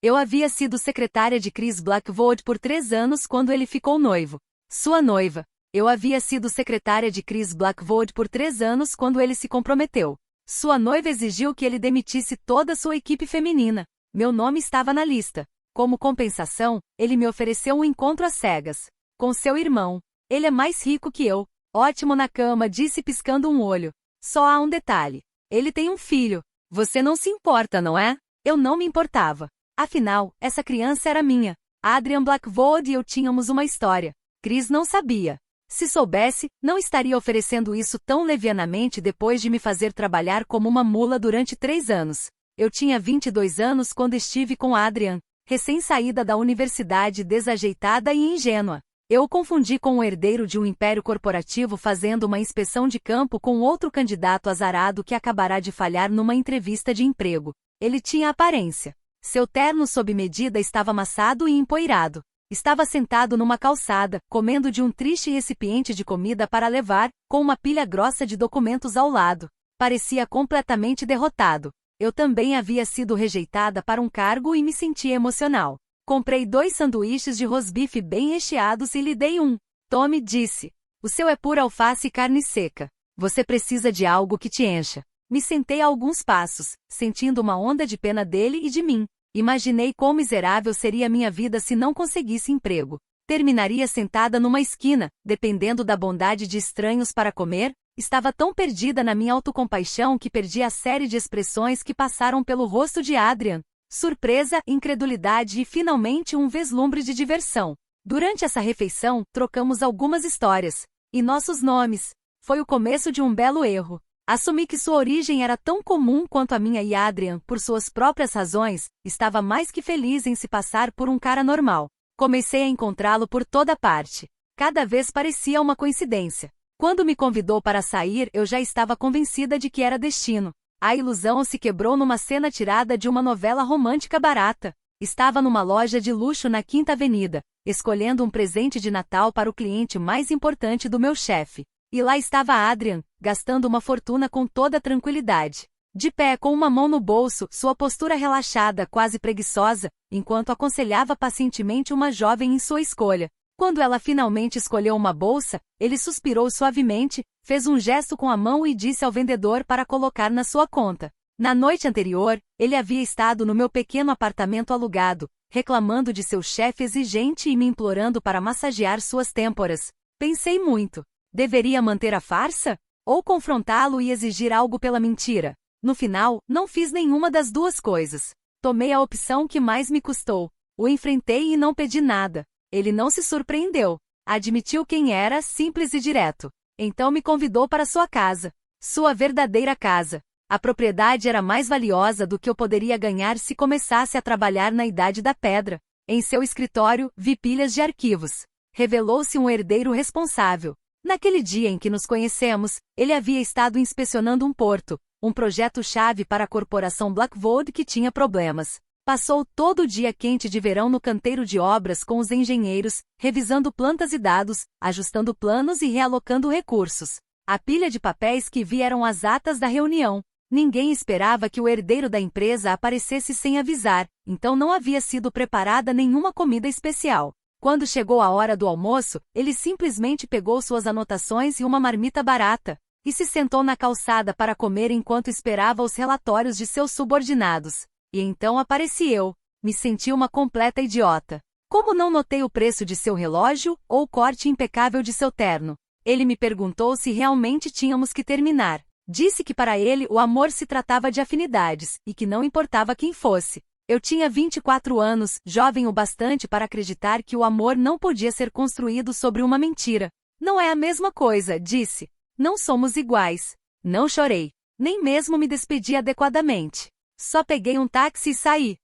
Eu havia sido secretária de Chris Blackwood por 3 anos quando ele ficou noivo. Sua noiva. Eu havia sido secretária de Chris Blackwood por 3 anos quando ele se comprometeu. Sua noiva exigiu que ele demitisse toda sua equipe feminina. Meu nome estava na lista. Como compensação, ele me ofereceu um encontro às cegas. Com seu irmão. Ele é mais rico que eu. Ótimo na cama, disse piscando um olho. Só há um detalhe. Ele tem um filho. Você não se importa, não é? Eu não me importava. Afinal, essa criança era minha. Adrian Blackwood e eu tínhamos uma história. Chris não sabia. Se soubesse, não estaria oferecendo isso tão levianamente depois de me fazer trabalhar como uma mula durante 3 anos. Eu tinha 22 anos quando estive com Adrian, recém-saída da universidade, desajeitada e ingênua. Eu o confundi com o herdeiro de um império corporativo fazendo uma inspeção de campo com outro candidato azarado que acabará de falhar numa entrevista de emprego. Ele tinha aparência. Seu terno sob medida estava amassado e empoeirado. Estava sentado numa calçada, comendo de um triste recipiente de comida para levar, com uma pilha grossa de documentos ao lado. Parecia completamente derrotado. Eu também havia sido rejeitada para um cargo e me sentia emocional. Comprei 2 sanduíches de rosbife bem recheados e lhe dei um. Tommy disse: "O seu é pura alface e carne seca. Você precisa de algo que te encha." Me sentei a alguns passos, sentindo uma onda de pena dele e de mim. Imaginei quão miserável seria minha vida se não conseguisse emprego. Terminaria sentada numa esquina, dependendo da bondade de estranhos para comer. Estava tão perdida na minha autocompaixão que perdi a série de expressões que passaram pelo rosto de Adrian. Surpresa, incredulidade e finalmente um vislumbre de diversão. Durante essa refeição, trocamos algumas histórias. E nossos nomes. Foi o começo de um belo erro. Assumi que sua origem era tão comum quanto a minha e Adrian, por suas próprias razões, estava mais que feliz em se passar por um cara normal. Comecei a encontrá-lo por toda parte. Cada vez parecia uma coincidência. Quando me convidou para sair, eu já estava convencida de que era destino. A ilusão se quebrou numa cena tirada de uma novela romântica barata. Estava numa loja de luxo na Quinta Avenida, escolhendo um presente de Natal para o cliente mais importante do meu chefe. E lá estava Adrian, gastando uma fortuna com toda tranquilidade. De pé, com uma mão no bolso, sua postura relaxada, quase preguiçosa, enquanto aconselhava pacientemente uma jovem em sua escolha. Quando ela finalmente escolheu uma bolsa, ele suspirou suavemente, fez um gesto com a mão e disse ao vendedor para colocar na sua conta. Na noite anterior, ele havia estado no meu pequeno apartamento alugado, reclamando de seu chefe exigente e me implorando para massagear suas têmporas. Pensei muito. Deveria manter a farsa? Ou confrontá-lo e exigir algo pela mentira? No final, não fiz nenhuma das duas coisas. Tomei a opção que mais me custou. O enfrentei e não pedi nada. Ele não se surpreendeu. Admitiu quem era, simples e direto. Então me convidou para sua casa. Sua verdadeira casa. A propriedade era mais valiosa do que eu poderia ganhar se começasse a trabalhar na Idade da Pedra. Em seu escritório, vi pilhas de arquivos. Revelou-se um herdeiro responsável. Naquele dia em que nos conhecemos, ele havia estado inspecionando um porto, um projeto-chave para a corporação Blackwood que tinha problemas. Passou todo o dia quente de verão no canteiro de obras com os engenheiros, revisando plantas e dados, ajustando planos e realocando recursos. A pilha de papéis que vi eram as atas da reunião. Ninguém esperava que o herdeiro da empresa aparecesse sem avisar, então não havia sido preparada nenhuma comida especial. Quando chegou a hora do almoço, ele simplesmente pegou suas anotações e uma marmita barata, e se sentou na calçada para comer enquanto esperava os relatórios de seus subordinados. E então apareci eu. Me senti uma completa idiota. Como não notei o preço de seu relógio, ou o corte impecável de seu terno? Ele me perguntou se realmente tínhamos que terminar. Disse que para ele o amor se tratava de afinidades, e que não importava quem fosse. Eu tinha 24 anos, jovem o bastante para acreditar que o amor não podia ser construído sobre uma mentira. Não é a mesma coisa, disse. Não somos iguais. Não chorei. Nem mesmo me despedi adequadamente. Só peguei um táxi e saí.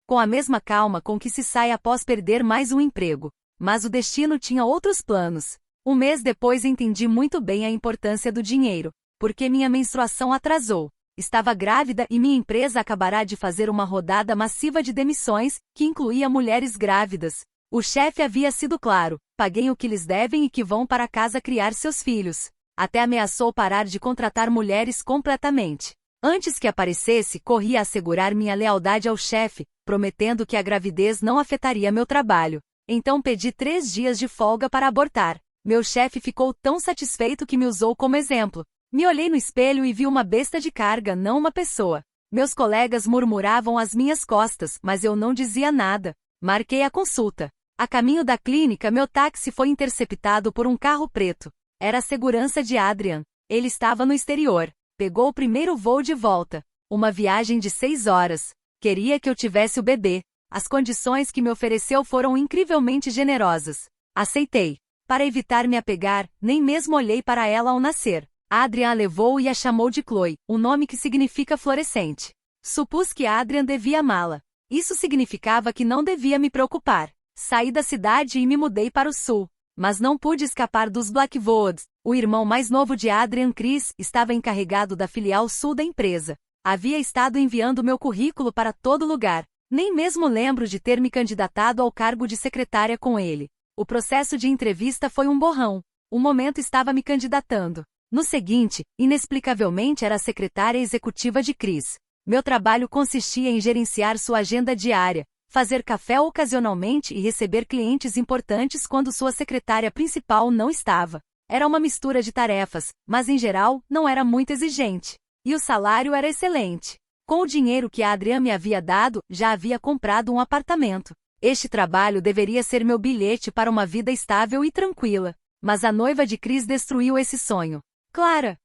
Com a mesma calma com que se sai após perder mais um emprego. Mas o destino tinha outros planos. Um mês depois entendi muito bem a importância do dinheiro, porque minha menstruação atrasou. Estava grávida e minha empresa acabará de fazer uma rodada massiva de demissões, que incluía mulheres grávidas. O chefe havia sido claro: paguem o que lhes devem e que vão para casa criar seus filhos. Até ameaçou parar de contratar mulheres completamente. Antes que aparecesse, corri a assegurar minha lealdade ao chefe, prometendo que a gravidez não afetaria meu trabalho. Então pedi 3 dias de folga para abortar. Meu chefe ficou tão satisfeito que me usou como exemplo. Me olhei no espelho e vi uma besta de carga, não uma pessoa. Meus colegas murmuravam às minhas costas, mas eu não dizia nada. Marquei a consulta. A caminho da clínica, meu táxi foi interceptado por um carro preto. Era a segurança de Adrian. Ele estava no exterior. Pegou o primeiro voo de volta. Uma viagem de 6 horas. Queria que eu tivesse o bebê. As condições que me ofereceu foram incrivelmente generosas. Aceitei. Para evitar me apegar, nem mesmo olhei para ela ao nascer. Adrian a levou e a chamou de Chloe, um nome que significa florescente. Supus que Adrian devia amá-la. Isso significava que não devia me preocupar. Saí da cidade e me mudei para o sul. Mas não pude escapar dos Blackwoods. O irmão mais novo de Adrian, Chris, estava encarregado da filial sul da empresa. Havia estado enviando meu currículo para todo lugar. Nem mesmo lembro de ter me candidatado ao cargo de secretária com ele. O processo de entrevista foi um borrão. O momento estava me candidatando. No seguinte, inexplicavelmente era a secretária executiva de Chris. Meu trabalho consistia em gerenciar sua agenda diária, fazer café ocasionalmente e receber clientes importantes quando sua secretária principal não estava. Era uma mistura de tarefas, mas em geral, não era muito exigente. E o salário era excelente. Com o dinheiro que a Adrian me havia dado, já havia comprado um apartamento. Este trabalho deveria ser meu bilhete para uma vida estável e tranquila. Mas a noiva de Chris destruiu esse sonho. Clara!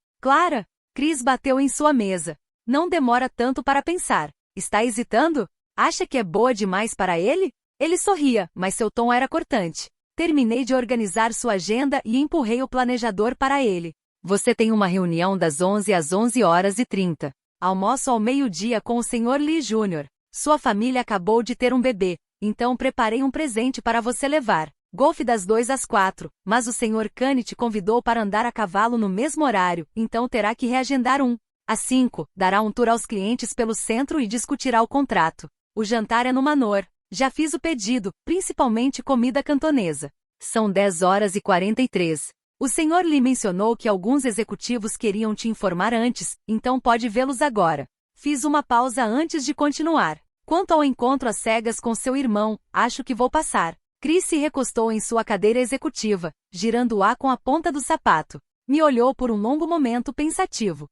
Chris bateu em sua mesa. Não demora tanto para pensar. Está hesitando? Acha que é boa demais para ele? Ele sorria, mas seu tom era cortante. Terminei de organizar sua agenda e empurrei o planejador para ele. Você tem uma reunião das 11 às 11h30. Almoço ao meio-dia com o Sr. Lee Jr. Sua família acabou de ter um bebê, então preparei um presente para você levar. Golfe das 2 às 4, mas o Sr. Kane te convidou para andar a cavalo no mesmo horário, então terá que reagendar um. Às 5, dará um tour aos clientes pelo centro e discutirá o contrato. O jantar é no Manor. Já fiz o pedido, principalmente comida cantonesa. São 10h43. O Sr. Lee mencionou que alguns executivos queriam te informar antes, então pode vê-los agora. Fiz uma pausa antes de continuar. Quanto ao encontro às cegas com seu irmão, acho que vou passar. Chris se recostou em sua cadeira executiva, girando-a com a ponta do sapato. Me olhou por um longo momento pensativo.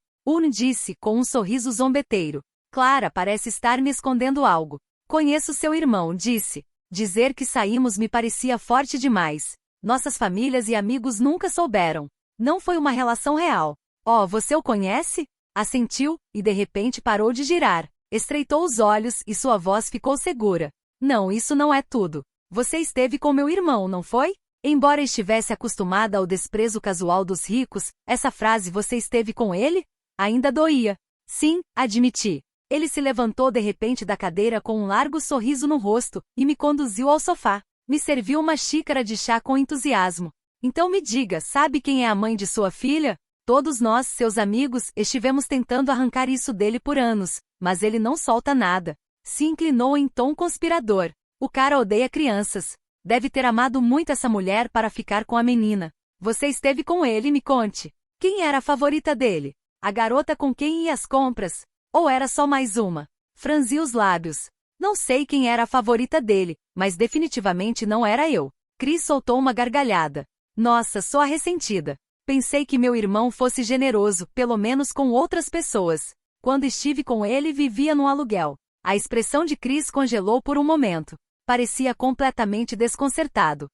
Disse, com um sorriso zombeteiro. Clara parece estar me escondendo algo. Conheço seu irmão, disse. Dizer que saímos me parecia forte demais. Nossas famílias e amigos nunca souberam. Não foi uma relação real. Oh, você o conhece? Assentiu, e de repente parou de girar. Estreitou os olhos e sua voz ficou segura. Não, isso não é tudo. Você esteve com meu irmão, não foi? Embora estivesse acostumada ao desprezo casual dos ricos, essa frase "você esteve com ele?" ainda doía. Sim, admiti. Ele se levantou de repente da cadeira com um largo sorriso no rosto, e me conduziu ao sofá. Me serviu uma xícara de chá com entusiasmo. Então me diga, sabe quem é a mãe de sua filha? Todos nós, seus amigos, estivemos tentando arrancar isso dele por anos, mas ele não solta nada. Se inclinou em tom conspirador. O cara odeia crianças. Deve ter amado muito essa mulher para ficar com a menina. Você esteve com ele, me conte. Quem era a favorita dele? A garota com quem ia às compras? Ou era só mais uma? Franzi os lábios. Não sei quem era a favorita dele, mas definitivamente não era eu. Chris soltou uma gargalhada. Nossa, sou a ressentida. Pensei que meu irmão fosse generoso, pelo menos com outras pessoas. Quando estive com ele, vivia num aluguel. A expressão de Chris congelou por um momento. Parecia completamente desconcertado.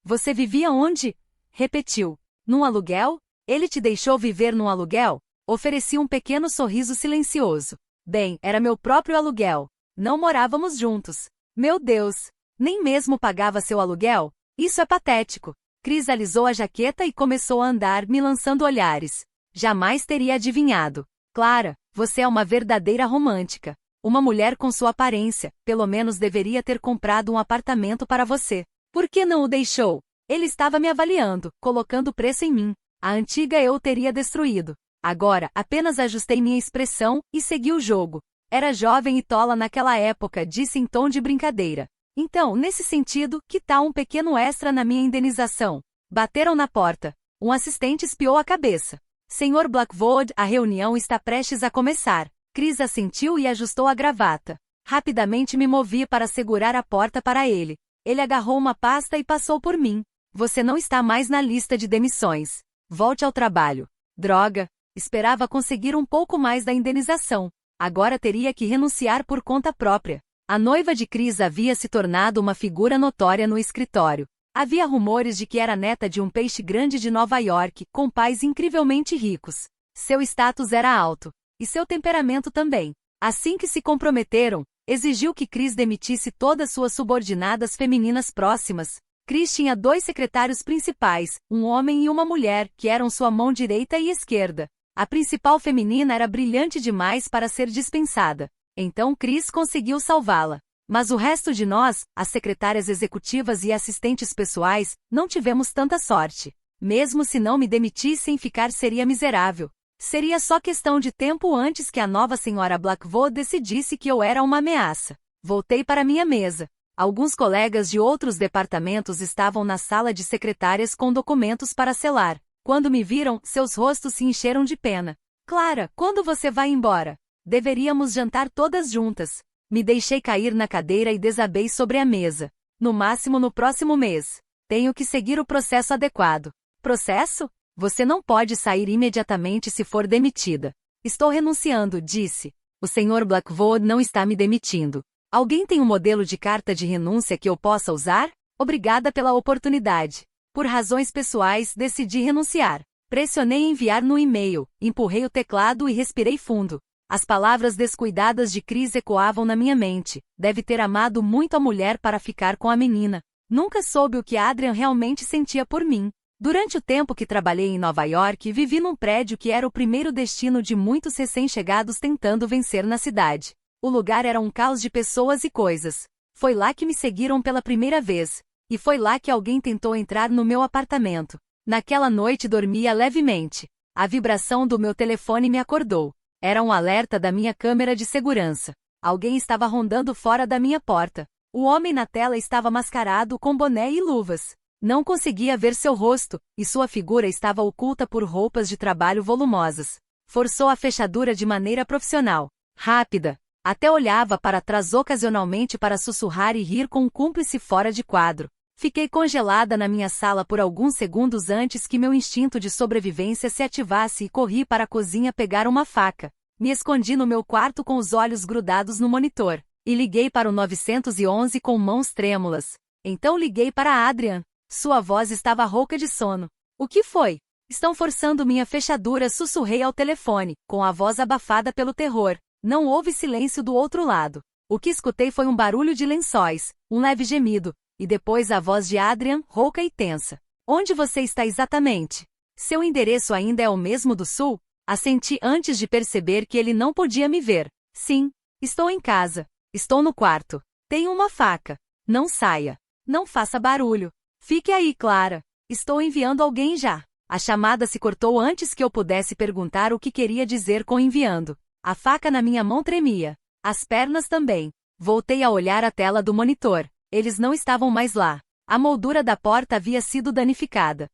Você vivia onde? Repetiu. Num aluguel? Ele te deixou viver num aluguel? Ofereci um pequeno sorriso silencioso. Bem, era meu próprio aluguel. Não morávamos juntos. Meu Deus! Nem mesmo pagava seu aluguel? Isso é patético. Chris alisou a jaqueta e começou a andar, me lançando olhares. Jamais teria adivinhado. Clara, você é uma verdadeira romântica. Uma mulher com sua aparência, pelo menos deveria ter comprado um apartamento para você. Por que não o deixou? Ele estava me avaliando, colocando preço em mim. A antiga eu teria destruído. Agora, apenas ajustei minha expressão e segui o jogo. Era jovem e tola naquela época, disse em tom de brincadeira. Então, nesse sentido, que tal um pequeno extra na minha indenização? Bateram na porta. Um assistente espiou a cabeça. Senhor Blackwood, a reunião está prestes a começar. Chris assentiu e ajustou a gravata. Rapidamente me movi para segurar a porta para ele. Ele agarrou uma pasta e passou por mim. Você não está mais na lista de demissões. Volte ao trabalho. Droga! Esperava conseguir um pouco mais da indenização. Agora teria que renunciar por conta própria. A noiva de Chris havia se tornado uma figura notória no escritório. Havia rumores de que era neta de um peixe grande de Nova York, com pais incrivelmente ricos. Seu status era alto. E seu temperamento também. Assim que se comprometeram, exigiu que Chris demitisse todas suas subordinadas femininas próximas. Chris tinha 2 secretários principais, um homem e uma mulher, que eram sua mão direita e esquerda. A principal feminina era brilhante demais para ser dispensada. Então Chris conseguiu salvá-la. Mas o resto de nós, as secretárias executivas e assistentes pessoais, não tivemos tanta sorte. Mesmo se não me demitissem, ficar seria miserável. Seria só questão de tempo antes que a nova senhora Blackwood decidisse que eu era uma ameaça. Voltei para minha mesa. Alguns colegas de outros departamentos estavam na sala de secretárias com documentos para selar. Quando me viram, seus rostos se encheram de pena. Clara, quando você vai embora? Deveríamos jantar todas juntas. Me deixei cair na cadeira e desabei sobre a mesa. No máximo no próximo mês. Tenho que seguir o processo adequado. Processo? Você não pode sair imediatamente se for demitida. Estou renunciando, disse. O Sr. Blackwood não está me demitindo. Alguém tem um modelo de carta de renúncia que eu possa usar? Obrigada pela oportunidade. Por razões pessoais, decidi renunciar. Pressionei enviar no e-mail, empurrei o teclado e respirei fundo. As palavras descuidadas de Chris ecoavam na minha mente. Deve ter amado muito a mulher para ficar com a menina. Nunca soube o que Adrian realmente sentia por mim. Durante o tempo que trabalhei em Nova York, vivi num prédio que era o primeiro destino de muitos recém-chegados tentando vencer na cidade. O lugar era um caos de pessoas e coisas. Foi lá que me seguiram pela primeira vez. E foi lá que alguém tentou entrar no meu apartamento. Naquela noite dormia levemente. A vibração do meu telefone me acordou. Era um alerta da minha câmera de segurança. Alguém estava rondando fora da minha porta. O homem na tela estava mascarado com boné e luvas. Não conseguia ver seu rosto, e sua figura estava oculta por roupas de trabalho volumosas. Forçou a fechadura de maneira profissional. Rápida. Até olhava para trás ocasionalmente para sussurrar e rir com um cúmplice fora de quadro. Fiquei congelada na minha sala por alguns segundos antes que meu instinto de sobrevivência se ativasse e corri para a cozinha pegar uma faca. Me escondi no meu quarto com os olhos grudados no monitor. E liguei para o 911 com mãos trêmulas. Então liguei para Adrian. Sua voz estava rouca de sono. O que foi? Estão forçando minha fechadura, sussurrei ao telefone, com a voz abafada pelo terror. Não houve silêncio do outro lado. O que escutei foi um barulho de lençóis, um leve gemido, e depois a voz de Adrian, rouca e tensa. Onde você está exatamente? Seu endereço ainda é o mesmo do sul? Assenti antes de perceber que ele não podia me ver. Sim, estou em casa. Estou no quarto. Tenho uma faca. Não saia. Não faça barulho. Fique aí, Clara. Estou enviando alguém já. A chamada se cortou antes que eu pudesse perguntar o que queria dizer com enviando. A faca na minha mão tremia. As pernas também. Voltei a olhar a tela do monitor. Eles não estavam mais lá. A moldura da porta havia sido danificada.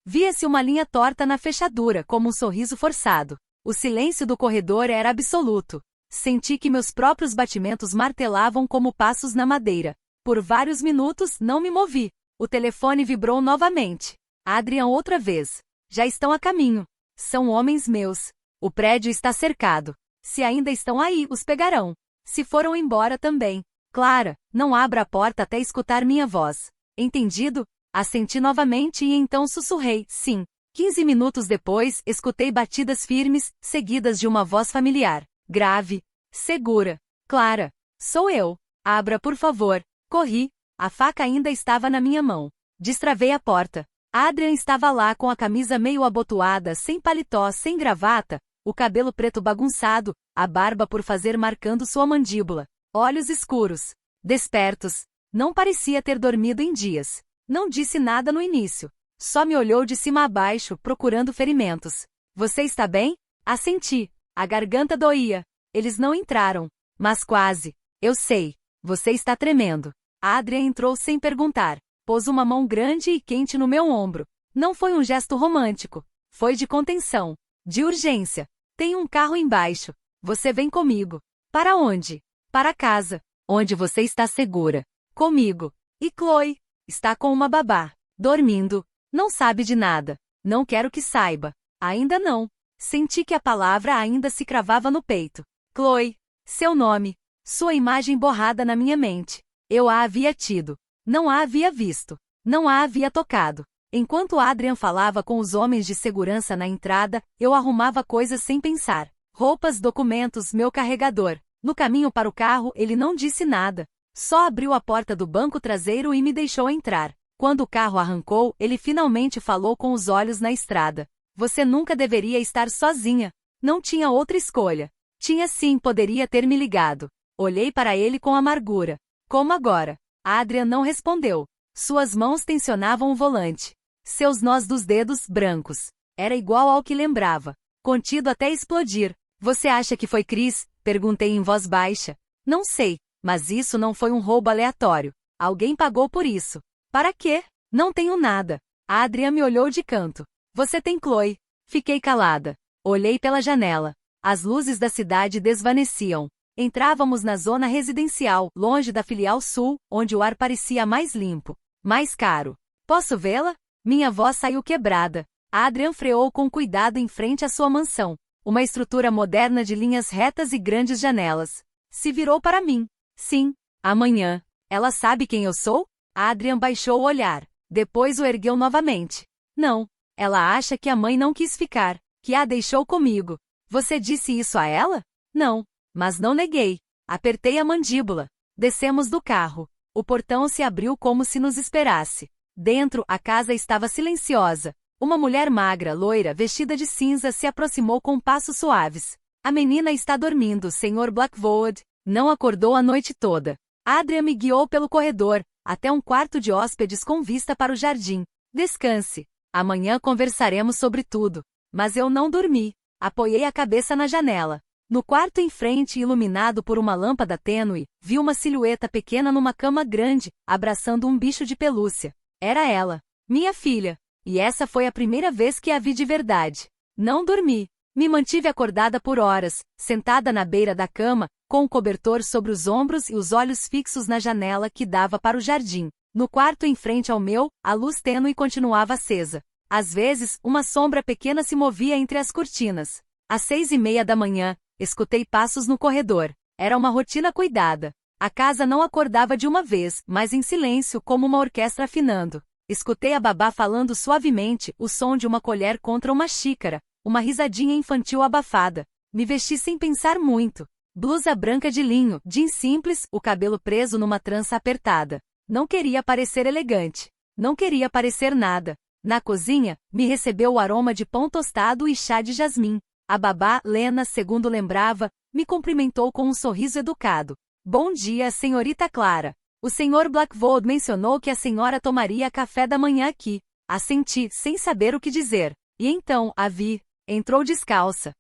Via-se uma linha torta na fechadura, como um sorriso forçado. O silêncio do corredor era absoluto. Senti que meus próprios batimentos martelavam como passos na madeira. Por vários minutos, não me movi. O telefone vibrou novamente. Adrian outra vez. Já estão a caminho. São homens meus. O prédio está cercado. Se ainda estão aí, os pegarão. Se foram embora também. Clara, não abra a porta até escutar minha voz. Entendido? Assenti novamente e então sussurrei, sim. 15 minutos depois, escutei batidas firmes, seguidas de uma voz familiar. Grave. Segura. Clara. Sou eu. Abra, por favor. Corri. A faca ainda estava na minha mão. Destravei a porta. Adrian estava lá com a camisa meio abotoada, sem paletó, sem gravata, o cabelo preto bagunçado, a barba por fazer marcando sua mandíbula. Olhos escuros. Despertos. Não parecia ter dormido em dias. Não disse nada no início. Só me olhou de cima a baixo, procurando ferimentos. Você está bem? Assenti. A garganta doía. Eles não entraram. Mas quase. Eu sei. Você está tremendo. Adrian entrou sem perguntar. Pôs uma mão grande e quente no meu ombro. Não foi um gesto romântico. Foi de contenção. De urgência. Tem um carro embaixo. Você vem comigo. Para onde? Para casa, onde você está segura. Comigo. E Chloe? Está com uma babá. Dormindo. Não sabe de nada. Não quero que saiba. Ainda não. Senti que a palavra ainda se cravava no peito. Chloe. Seu nome. Sua imagem borrada na minha mente. Eu a havia tido. Não a havia visto. Não a havia tocado. Enquanto Adrian falava com os homens de segurança na entrada, eu arrumava coisas sem pensar. Roupas, documentos, meu carregador. No caminho para o carro, ele não disse nada. Só abriu a porta do banco traseiro e me deixou entrar. Quando o carro arrancou, ele finalmente falou com os olhos na estrada. Você nunca deveria estar sozinha. Não tinha outra escolha. Tinha sim, poderia ter me ligado. Olhei para ele com amargura. Como agora? Adrian não respondeu. Suas mãos tensionavam o volante. Seus nós dos dedos, brancos. Era igual ao que lembrava. Contido até explodir. Você acha que foi Chris? Perguntei em voz baixa. Não sei, mas isso não foi um roubo aleatório. Alguém pagou por isso. Para quê? Não tenho nada. Adrian me olhou de canto. Você tem Chloe. Fiquei calada. Olhei pela janela. As luzes da cidade desvaneciam. Entrávamos na zona residencial, longe da filial sul, onde o ar parecia mais limpo. Mais caro. Posso vê-la? Minha voz saiu quebrada. Adrian freou com cuidado em frente à sua mansão. Uma estrutura moderna de linhas retas e grandes janelas. Se virou para mim. Sim, amanhã. Ela sabe quem eu sou? Adrian baixou o olhar. Depois o ergueu novamente. Não. Ela acha que a mãe não quis ficar, que a deixou comigo. Você disse isso a ela? Não. Mas não neguei. Apertei a mandíbula. Descemos do carro. O portão se abriu como se nos esperasse. Dentro, a casa estava silenciosa. Uma mulher magra, loira, vestida de cinza se aproximou com passos suaves. A menina está dormindo, Sr. Blackwood. Não acordou a noite toda. Adrian me guiou pelo corredor, até um quarto de hóspedes com vista para o jardim. Descanse. Amanhã conversaremos sobre tudo. Mas eu não dormi. Apoiei a cabeça na janela. No quarto em frente, iluminado por uma lâmpada tênue, vi uma silhueta pequena numa cama grande, abraçando um bicho de pelúcia. Era ela. Minha filha. E essa foi a primeira vez que a vi de verdade. Não dormi. Me mantive acordada por horas, sentada na beira da cama, com o cobertor sobre os ombros e os olhos fixos na janela que dava para o jardim. No quarto em frente ao meu, a luz tênue continuava acesa. Às vezes, uma sombra pequena se movia entre as cortinas. Às 6:30 da manhã, escutei passos no corredor. Era uma rotina cuidada. A casa não acordava de uma vez, mas em silêncio, como uma orquestra afinando. Escutei a babá falando suavemente, o som de uma colher contra uma xícara, uma risadinha infantil abafada. Me vesti sem pensar muito. Blusa branca de linho, jeans simples, o cabelo preso numa trança apertada. Não queria parecer elegante. Não queria parecer nada. Na cozinha, me recebeu o aroma de pão tostado e chá de jasmim. A babá, Lena, segundo lembrava, me cumprimentou com um sorriso educado. Bom dia, senhorita Clara. O Sr. Blackwood mencionou que a senhora tomaria café da manhã aqui. Assenti, sem saber o que dizer. E então, a vi. Entrou descalça,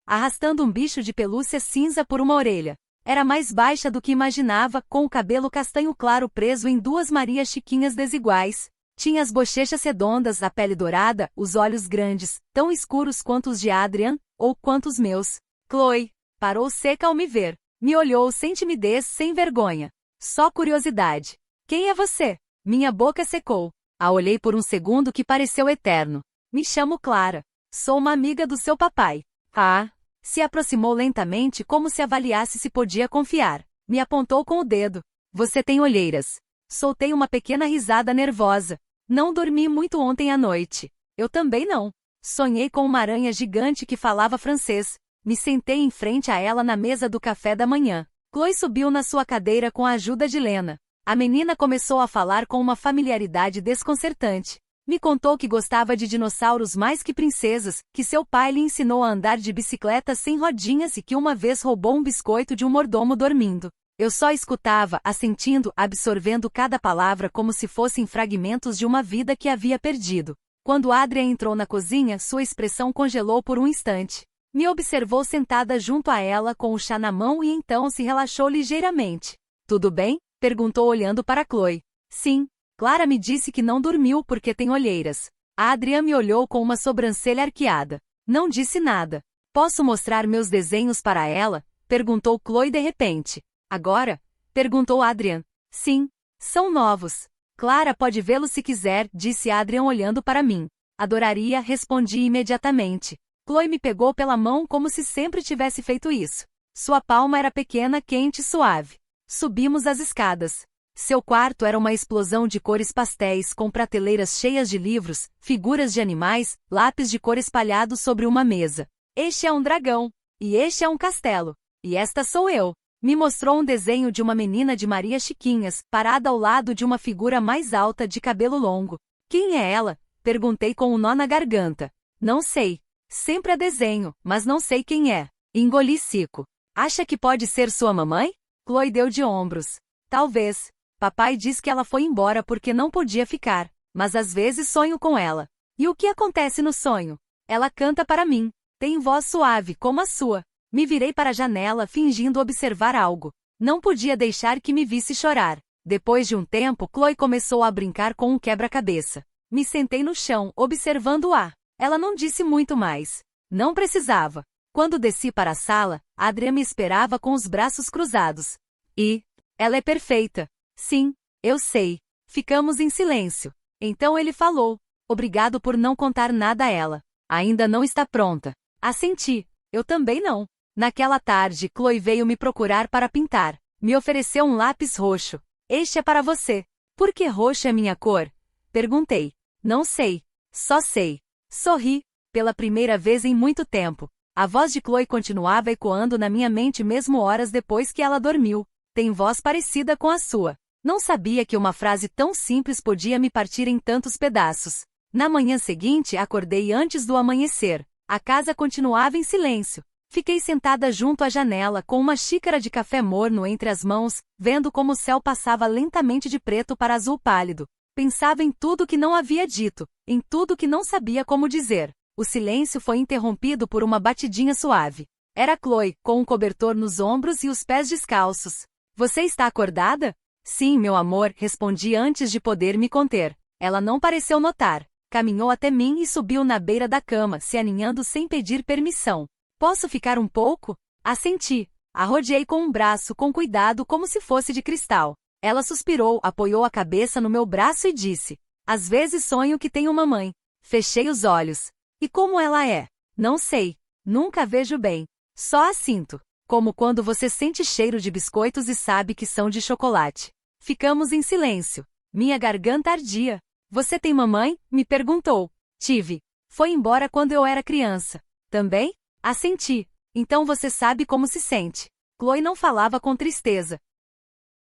arrastando um bicho de pelúcia cinza por uma orelha. Era mais baixa do que imaginava, com o cabelo castanho claro preso em duas Marias Chiquinhas desiguais. Tinha as bochechas redondas, a pele dourada, os olhos grandes, tão escuros quanto os de Adrian, ou quanto os meus. Chloe parou seca ao me ver. Me olhou sem timidez, sem vergonha. Só curiosidade. Quem é você? Minha boca secou. A olhei por um segundo que pareceu eterno. Me chamo Clara. Sou uma amiga do seu papai. Ah! Se aproximou lentamente como se avaliasse se podia confiar. Me apontou com o dedo. Você tem olheiras. Soltei uma pequena risada nervosa. Não dormi muito ontem à noite. Eu também não. Sonhei com uma aranha gigante que falava francês. Me sentei em frente a ela na mesa do café da manhã. Chloe subiu na sua cadeira com a ajuda de Lena. A menina começou a falar com uma familiaridade desconcertante. Me contou que gostava de dinossauros mais que princesas, que seu pai lhe ensinou a andar de bicicleta sem rodinhas e que uma vez roubou um biscoito de um mordomo dormindo. Eu só escutava, assentindo, absorvendo cada palavra como se fossem fragmentos de uma vida que havia perdido. Quando Adrian entrou na cozinha, sua expressão congelou por um instante. Me observou sentada junto a ela com o chá na mão e então se relaxou ligeiramente. Tudo bem? Perguntou olhando para Chloe. Sim. Clara me disse que não dormiu porque tem olheiras. Adrian me olhou com uma sobrancelha arqueada. Não disse nada. Posso mostrar meus desenhos para ela? Perguntou Chloe de repente. Agora? Perguntou Adrian. Sim, são novos. Clara pode vê-los se quiser, disse Adrian olhando para mim. Adoraria, respondi imediatamente. Chloe me pegou pela mão como se sempre tivesse feito isso. Sua palma era pequena, quente e suave. Subimos as escadas. Seu quarto era uma explosão de cores pastéis com prateleiras cheias de livros, figuras de animais, lápis de cor espalhados sobre uma mesa. Este é um dragão. E este é um castelo. E esta sou eu. Me mostrou um desenho de uma menina de Maria Chiquinhas, parada ao lado de uma figura mais alta de cabelo longo. Quem é ela? Perguntei com um nó na garganta. Não sei. Sempre a desenho, mas não sei quem é. Engoli seco. Acha que pode ser sua mamãe? Chloe deu de ombros. Talvez. Papai diz que ela foi embora porque não podia ficar, mas às vezes sonho com ela. E o que acontece no sonho? Ela canta para mim. Tem voz suave, como a sua. Me virei para a janela fingindo observar algo. Não podia deixar que me visse chorar. Depois de um tempo, Chloe começou a brincar com um quebra-cabeça. Me sentei no chão, observando-a. Ela não disse muito mais. Não precisava. Quando desci para a sala, Adrian me esperava com os braços cruzados. E? Ela é perfeita. Sim, eu sei. Ficamos em silêncio. Então ele falou. Obrigado por não contar nada a ela. Ainda não está pronta. Assenti. Eu também não. Naquela tarde, Chloe veio me procurar para pintar. Me ofereceu um lápis roxo. Este é para você. Por que roxo é minha cor? Perguntei. Não sei. Só sei. Sorri. Pela primeira vez em muito tempo. A voz de Chloe continuava ecoando na minha mente mesmo horas depois que ela dormiu. Tem voz parecida com a sua. Não sabia que uma frase tão simples podia me partir em tantos pedaços. Na manhã seguinte, acordei antes do amanhecer. A casa continuava em silêncio. Fiquei sentada junto à janela com uma xícara de café morno entre as mãos, vendo como o céu passava lentamente de preto para azul pálido. Pensava em tudo que não havia dito, em tudo que não sabia como dizer. O silêncio foi interrompido por uma batidinha suave. Era Chloe, com um cobertor nos ombros e os pés descalços. Você está acordada? Sim, meu amor, respondi antes de poder me conter. Ela não pareceu notar. Caminhou até mim e subiu na beira da cama, se aninhando sem pedir permissão. Posso ficar um pouco? Assenti. A rodeei com um braço com cuidado como se fosse de cristal. Ela suspirou, apoiou a cabeça no meu braço e disse. Às vezes sonho que tenho uma mãe. Fechei os olhos. E como ela é? Não sei. Nunca vejo bem. Só a sinto. Como quando você sente cheiro de biscoitos e sabe que são de chocolate. Ficamos em silêncio. Minha garganta ardia. Você tem mamãe? Me perguntou. Tive. Foi embora quando eu era criança. Também? Assenti. Então você sabe como se sente. Chloe não falava com tristeza.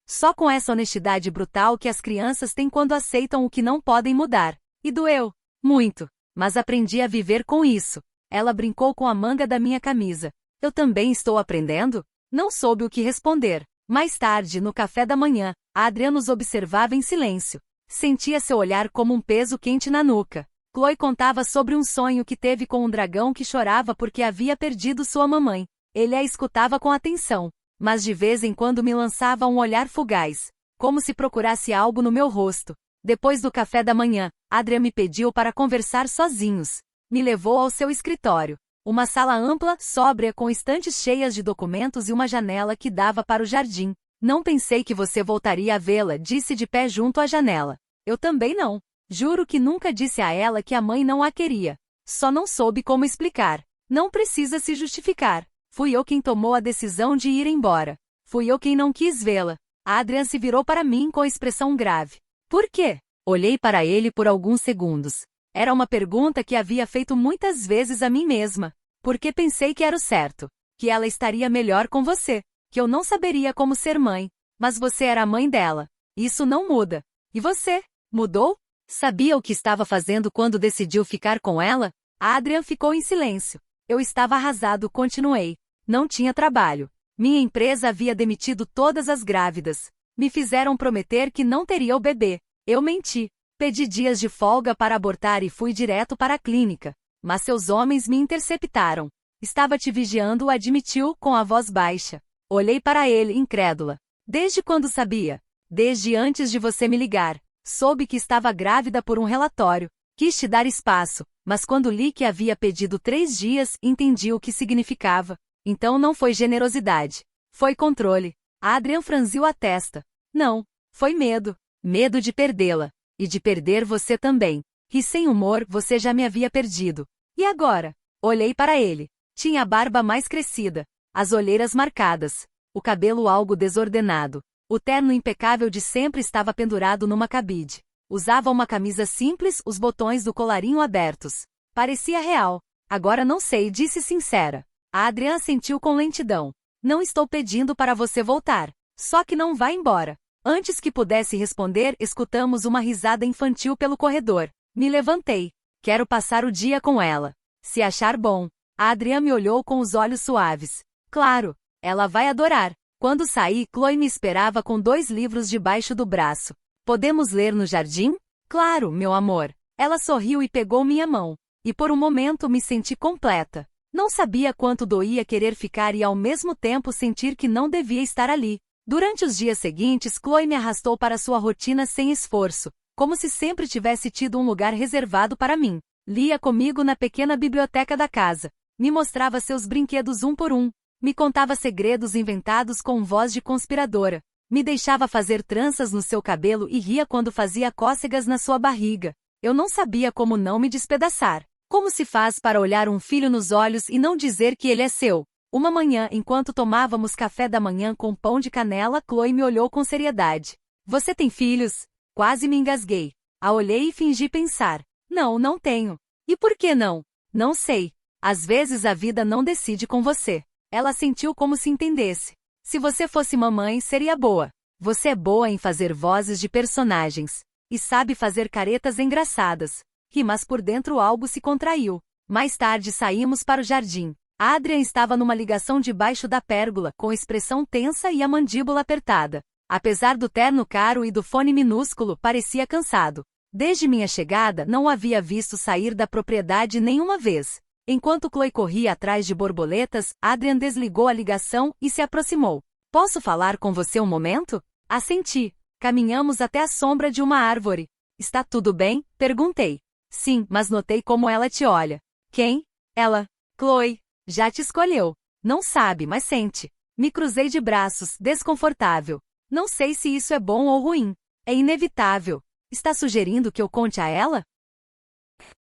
Só com essa honestidade brutal que as crianças têm quando aceitam o que não podem mudar. E doeu. Muito. Mas aprendi a viver com isso. Ela brincou com a manga da minha camisa. Eu também estou aprendendo? Não soube o que responder. Mais tarde, no café da manhã, Adrian nos observava em silêncio. Sentia seu olhar como um peso quente na nuca. Chloe contava sobre um sonho que teve com um dragão que chorava porque havia perdido sua mamãe. Ele a escutava com atenção, mas de vez em quando me lançava um olhar fugaz, como se procurasse algo no meu rosto. Depois do café da manhã, Adrian me pediu para conversar sozinhos. Me levou ao seu escritório. Uma sala ampla, sóbria, com estantes cheias de documentos e uma janela que dava para o jardim. Não pensei que você voltaria a vê-la, disse de pé junto à janela. Eu também não. Juro que nunca disse a ela que a mãe não a queria. Só não soube como explicar. Não precisa se justificar. Fui eu quem tomou a decisão de ir embora. Fui eu quem não quis vê-la. Adrian se virou para mim com expressão grave. Por quê? Olhei para ele por alguns segundos. Era uma pergunta que havia feito muitas vezes a mim mesma. Porque pensei que era o certo. Que ela estaria melhor com você. Que eu não saberia como ser mãe. Mas você era a mãe dela. Isso não muda. E você? Mudou? Sabia o que estava fazendo quando decidiu ficar com ela? Adrian ficou em silêncio. Eu estava arrasado, continuei. Não tinha trabalho. Minha empresa havia demitido todas as grávidas. Me fizeram prometer que não teria o bebê. Eu menti. Pedi dias de folga para abortar e fui direto para a clínica. Mas seus homens me interceptaram. Estava te vigiando, admitiu, com a voz baixa. Olhei para ele, incrédula. Desde quando sabia? Desde antes de você me ligar. Soube que estava grávida por um relatório. Quis te dar espaço, mas quando li que havia pedido 3 dias, entendi o que significava. Então não foi generosidade. Foi controle. Adrian franziu a testa. Não, foi medo. Medo de perdê-la. E de perder você também. Ri sem humor, você já me havia perdido. E agora? Olhei para ele. Tinha a barba mais crescida, as olheiras marcadas, o cabelo algo desordenado. O terno impecável de sempre estava pendurado numa cabide. Usava uma camisa simples, os botões do colarinho abertos. Parecia real. Agora não sei, disse sincera. A Adriana sentiu com lentidão. Não estou pedindo para você voltar. Só que não vá embora. Antes que pudesse responder, escutamos uma risada infantil pelo corredor. Me levantei. Quero passar o dia com ela. Se achar bom. A Adriana me olhou com os olhos suaves. Claro, ela vai adorar. Quando saí, Chloe me esperava com 2 livros debaixo do braço. Podemos ler no jardim? Claro, meu amor. Ela sorriu e pegou minha mão. E por um momento me senti completa. Não sabia quanto doía querer ficar e ao mesmo tempo sentir que não devia estar ali. Durante os dias seguintes, Chloe me arrastou para sua rotina sem esforço, como se sempre tivesse tido um lugar reservado para mim. Lia comigo na pequena biblioteca da casa. Me mostrava seus brinquedos um por um. Me contava segredos inventados com voz de conspiradora. Me deixava fazer tranças no seu cabelo e ria quando fazia cócegas na sua barriga. Eu não sabia como não me despedaçar. Como se faz para olhar um filho nos olhos e não dizer que ele é seu? Uma manhã, enquanto tomávamos café da manhã com pão de canela, Chloe me olhou com seriedade. Você tem filhos? Quase me engasguei. A olhei e fingi pensar. Não, não tenho. E por que não? Não sei. Às vezes a vida não decide com você. Ela sentiu como se entendesse. Se você fosse mamãe, seria boa. Você é boa em fazer vozes de personagens. E sabe fazer caretas engraçadas. Ri, mas por dentro algo se contraiu. Mais tarde saímos para o jardim. Adrian estava numa ligação debaixo da pérgola, com expressão tensa e a mandíbula apertada. Apesar do terno caro e do fone minúsculo, parecia cansado. Desde minha chegada, não o havia visto sair da propriedade nenhuma vez. Enquanto Chloe corria atrás de borboletas, Adrian desligou a ligação e se aproximou. Posso falar com você um momento? Assenti. Caminhamos até a sombra de uma árvore. Está tudo bem? Perguntei. Sim, mas notei como ela te olha. Quem? Ela. Chloe. Já te escolheu. Não sabe, mas sente. Me cruzei de braços, desconfortável. Não sei se isso é bom ou ruim. É inevitável. Está sugerindo que eu conte a ela?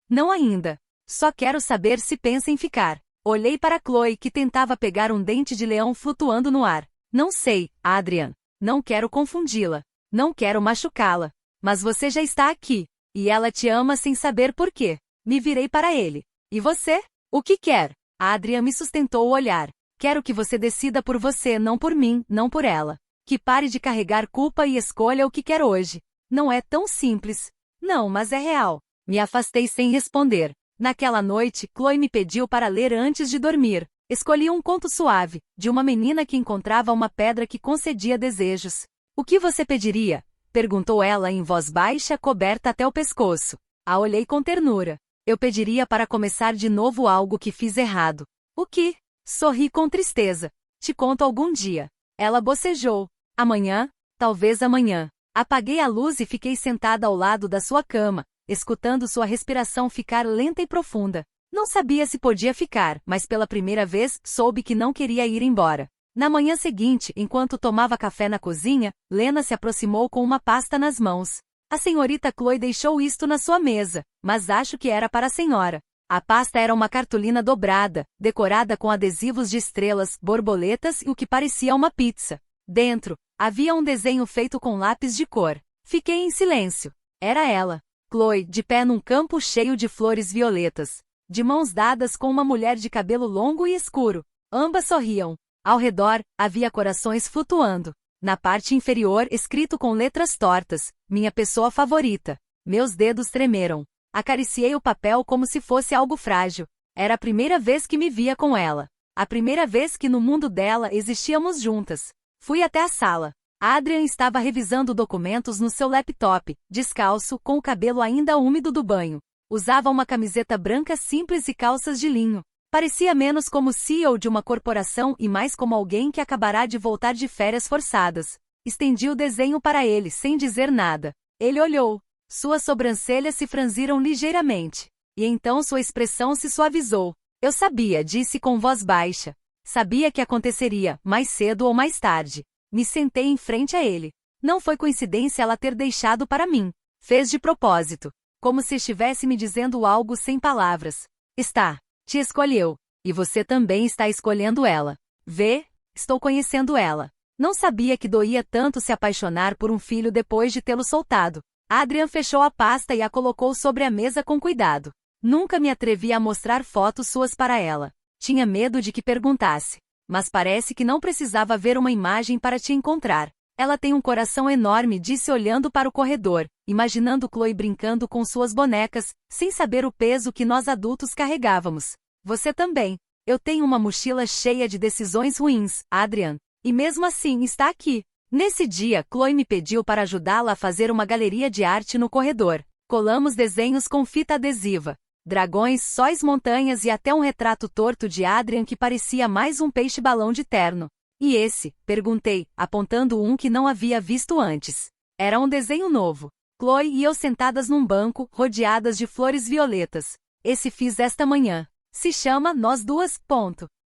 Não ainda. Só quero saber se pensa em ficar. Olhei para Chloe, que tentava pegar um dente de leão flutuando no ar. Não sei, Adrian. Não quero confundi-la. Não quero machucá-la. Mas você já está aqui. E ela te ama sem saber por quê. Me virei para ele. E você? O que quer? Adrian me sustentou o olhar. Quero que você decida por você, não por mim, não por ela. Que pare de carregar culpa e escolha o que quer hoje. Não é tão simples. Não, mas é real. Me afastei sem responder. Naquela noite, Chloe me pediu para ler antes de dormir. Escolhi um conto suave, de uma menina que encontrava uma pedra que concedia desejos. O que você pediria? Perguntou ela em voz baixa, coberta até o pescoço. A olhei com ternura. Eu pediria para começar de novo algo que fiz errado. O que? Sorri com tristeza. Te conto algum dia. Ela bocejou. Amanhã? Talvez amanhã. Apaguei a luz e fiquei sentada ao lado da sua cama, escutando sua respiração ficar lenta e profunda. Não sabia se podia ficar, mas pela primeira vez soube que não queria ir embora. Na manhã seguinte, enquanto tomava café na cozinha, Lena se aproximou com uma pasta nas mãos. A senhorita Chloe deixou isto na sua mesa, mas acho que era para a senhora. A pasta era uma cartolina dobrada, decorada com adesivos de estrelas, borboletas e o que parecia uma pizza. Dentro, havia um desenho feito com lápis de cor. Fiquei em silêncio. Era ela, Chloe, de pé num campo cheio de flores violetas, de mãos dadas com uma mulher de cabelo longo e escuro. Ambas sorriam. Ao redor, havia corações flutuando. Na parte inferior, escrito com letras tortas, minha pessoa favorita. Meus dedos tremeram. Acariciei o papel como se fosse algo frágil. Era a primeira vez que me via com ela. A primeira vez que no mundo dela existíamos juntas. Fui até a sala. Adrian estava revisando documentos no seu laptop, descalço, com o cabelo ainda úmido do banho. Usava uma camiseta branca simples e calças de linho. Parecia menos como CEO de uma corporação e mais como alguém que acabará de voltar de férias forçadas. Estendi o desenho para ele, sem dizer nada. Ele olhou. Suas sobrancelhas se franziram ligeiramente. E então sua expressão se suavizou. Eu sabia, disse com voz baixa. Sabia que aconteceria, mais cedo ou mais tarde. Me sentei em frente a ele. Não foi coincidência ela ter deixado para mim. Fez de propósito. Como se estivesse me dizendo algo sem palavras. Te escolheu. E você também está escolhendo ela. Vê, estou conhecendo ela. Não sabia que doía tanto se apaixonar por um filho depois de tê-lo soltado. Adrian fechou a pasta e a colocou sobre a mesa com cuidado. Nunca me atrevi a mostrar fotos suas para ela. Tinha medo de que perguntasse. Mas parece que não precisava ver uma imagem para te encontrar. Ela tem um coração enorme, disse olhando para o corredor, imaginando Chloe brincando com suas bonecas, sem saber o peso que nós adultos carregávamos. Você também. Eu tenho uma mochila cheia de decisões ruins, Adrian. E mesmo assim está aqui. Nesse dia, Chloe me pediu para ajudá-la a fazer uma galeria de arte no corredor. Colamos desenhos com fita adesiva. Dragões, sóis, montanhas e até um retrato torto de Adrian que parecia mais um peixe-balão de terno. E esse? Perguntei, apontando um que não havia visto antes. Era um desenho novo. Chloe e eu sentadas num banco, rodeadas de flores violetas. Esse fiz esta manhã. Se chama Nós Duas.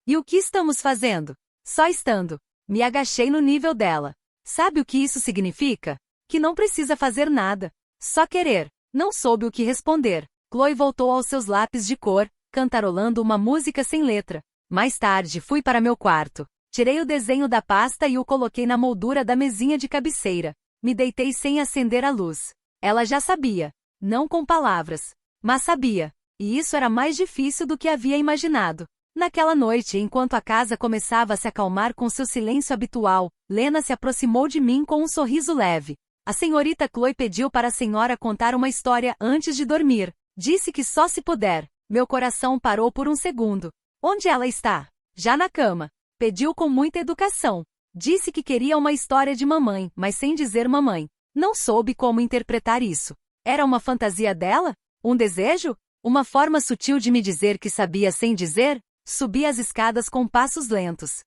E o que estamos fazendo? Só estando. Me agachei no nível dela. Sabe o que isso significa? Que não precisa fazer nada. Só querer. Não soube o que responder. Chloe voltou aos seus lápis de cor, cantarolando uma música sem letra. Mais tarde fui para meu quarto. Tirei o desenho da pasta e o coloquei na moldura da mesinha de cabeceira. Me deitei sem acender a luz. Ela já sabia. Não com palavras. Mas sabia. E isso era mais difícil do que havia imaginado. Naquela noite, enquanto a casa começava a se acalmar com seu silêncio habitual, Lena se aproximou de mim com um sorriso leve. A senhorita Chloe pediu para a senhora contar uma história antes de dormir. Disse que só se puder. Meu coração parou por um segundo. Onde ela está? Já na cama. Pediu com muita educação. Disse que queria uma história de mamãe, mas sem dizer mamãe. Não soube como interpretar isso. Era uma fantasia dela? Um desejo? Uma forma sutil de me dizer que sabia sem dizer? Subi as escadas com passos lentos.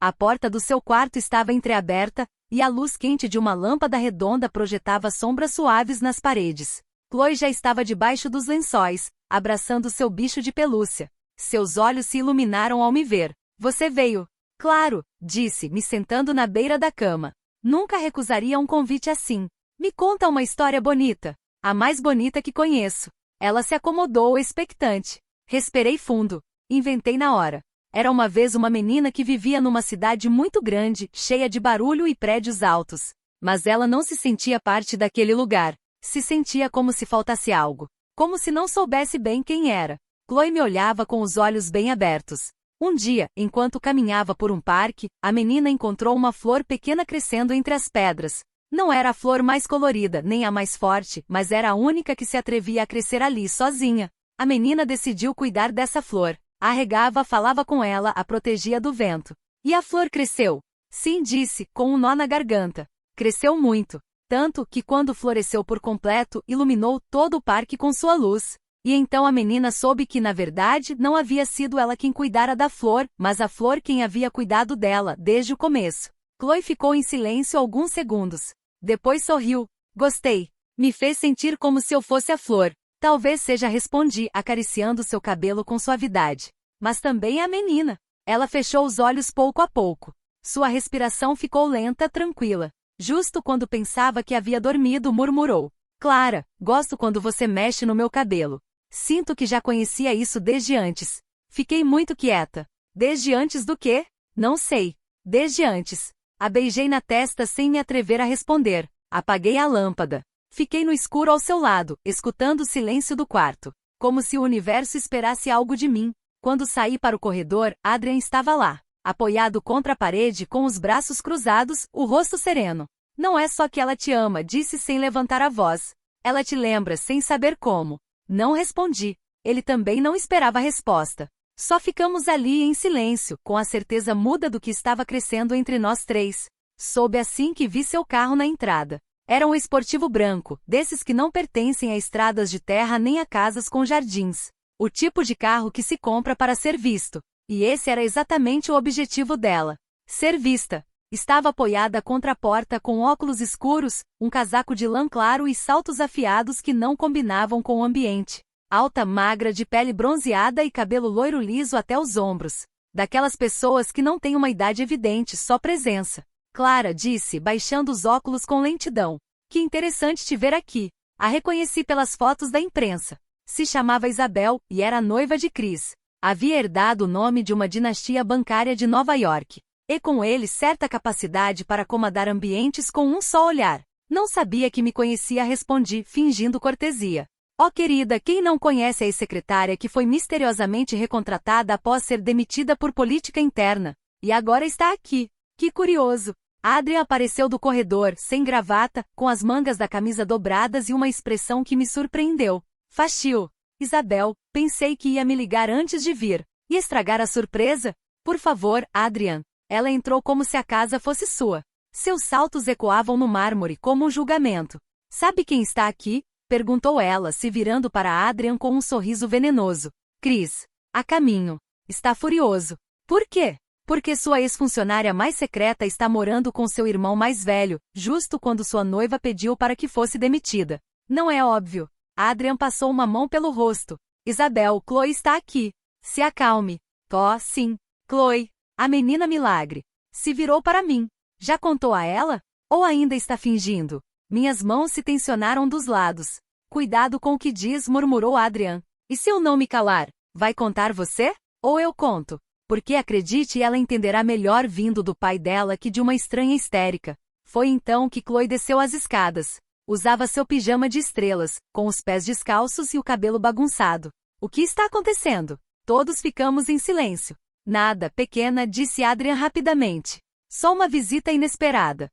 A porta do seu quarto estava entreaberta, e a luz quente de uma lâmpada redonda projetava sombras suaves nas paredes. Chloe já estava debaixo dos lençóis, abraçando seu bicho de pelúcia. Seus olhos se iluminaram ao me ver. Você veio. Claro, disse, me sentando na beira da cama. Nunca recusaria um convite assim. Me conta uma história bonita. A mais bonita que conheço. Ela se acomodou expectante. Respirei fundo. Inventei na hora. Era uma vez uma menina que vivia numa cidade muito grande, cheia de barulho e prédios altos. Mas ela não se sentia parte daquele lugar. Se sentia como se faltasse algo. Como se não soubesse bem quem era. Chloe me olhava com os olhos bem abertos. Um dia, enquanto caminhava por um parque, a menina encontrou uma flor pequena crescendo entre as pedras. Não era a flor mais colorida, nem a mais forte, mas era a única que se atrevia a crescer ali sozinha. A menina decidiu cuidar dessa flor. A regava, falava com ela, a protegia do vento. E a flor cresceu? Sim, disse, com um nó na garganta. Cresceu muito. Tanto que quando floresceu por completo, iluminou todo o parque com sua luz. E então a menina soube que, na verdade, não havia sido ela quem cuidara da flor, mas a flor quem havia cuidado dela, desde o começo. Chloe ficou em silêncio alguns segundos. Depois sorriu. Gostei. Me fez sentir como se eu fosse a flor. Talvez seja, respondi, acariciando seu cabelo com suavidade. Mas também a menina. Ela fechou os olhos pouco a pouco. Sua respiração ficou lenta, tranquila. Justo quando pensava que havia dormido, murmurou. Clara, gosto quando você mexe no meu cabelo. Sinto que já conhecia isso desde antes. Fiquei muito quieta. Desde antes do quê? Não sei. Desde antes. A beijei na testa sem me atrever a responder. Apaguei a lâmpada. Fiquei no escuro ao seu lado, escutando o silêncio do quarto. Como se o universo esperasse algo de mim. Quando saí para o corredor, Adrian estava lá. Apoiado contra a parede com os braços cruzados, o rosto sereno. Não é só que ela te ama, disse sem levantar a voz. Ela te lembra sem saber como. Não respondi. Ele também não esperava a resposta. Só ficamos ali em silêncio, com a certeza muda do que estava crescendo entre nós três. Soube assim que vi seu carro na entrada. Era um esportivo branco, desses que não pertencem a estradas de terra nem a casas com jardins. O tipo de carro que se compra para ser visto. E esse era exatamente o objetivo dela. Ser vista. Estava apoiada contra a porta com óculos escuros, um casaco de lã claro e saltos afiados que não combinavam com o ambiente. Alta, magra, de pele bronzeada e cabelo loiro liso até os ombros. Daquelas pessoas que não têm uma idade evidente, só presença. Clara disse, baixando os óculos com lentidão. Que interessante te ver aqui. A reconheci pelas fotos da imprensa. Se chamava Isabel, e era noiva de Chris. Havia herdado o nome de uma dinastia bancária de Nova York. E com ele certa capacidade para comandar ambientes com um só olhar. Não sabia que me conhecia, respondi, fingindo cortesia. Oh querida, quem não conhece a ex-secretária que foi misteriosamente recontratada após ser demitida por política interna? E agora está aqui. Que curioso. Adrian apareceu do corredor, sem gravata, com as mangas da camisa dobradas e uma expressão que me surpreendeu. Fachio. Isabel, pensei que ia me ligar antes de vir. E estragar a surpresa? Por favor, Adrian. Ela entrou como se a casa fosse sua. Seus saltos ecoavam no mármore como um julgamento. Sabe quem está aqui? Perguntou ela, se virando para Adrian com um sorriso venenoso. Chris. A caminho. Está furioso. Por quê? Porque sua ex-funcionária mais secreta está morando com seu irmão mais velho, justo quando sua noiva pediu para que fosse demitida. Não é óbvio. Adrian passou uma mão pelo rosto. Isabel, Chloe está aqui. Se acalme. Oh, sim. Chloe. A menina milagre. Se virou para mim. Já contou a ela? Ou ainda está fingindo? Minhas mãos se tensionaram dos lados. Cuidado com o que diz, murmurou Adrian. E se eu não me calar, vai contar você? Ou eu conto? Porque acredite, ela entenderá melhor vindo do pai dela que de uma estranha histérica. Foi então que Chloe desceu as escadas. Usava seu pijama de estrelas, com os pés descalços e o cabelo bagunçado. O que está acontecendo? Todos ficamos em silêncio. Nada, pequena, disse Adrian rapidamente. Só uma visita inesperada.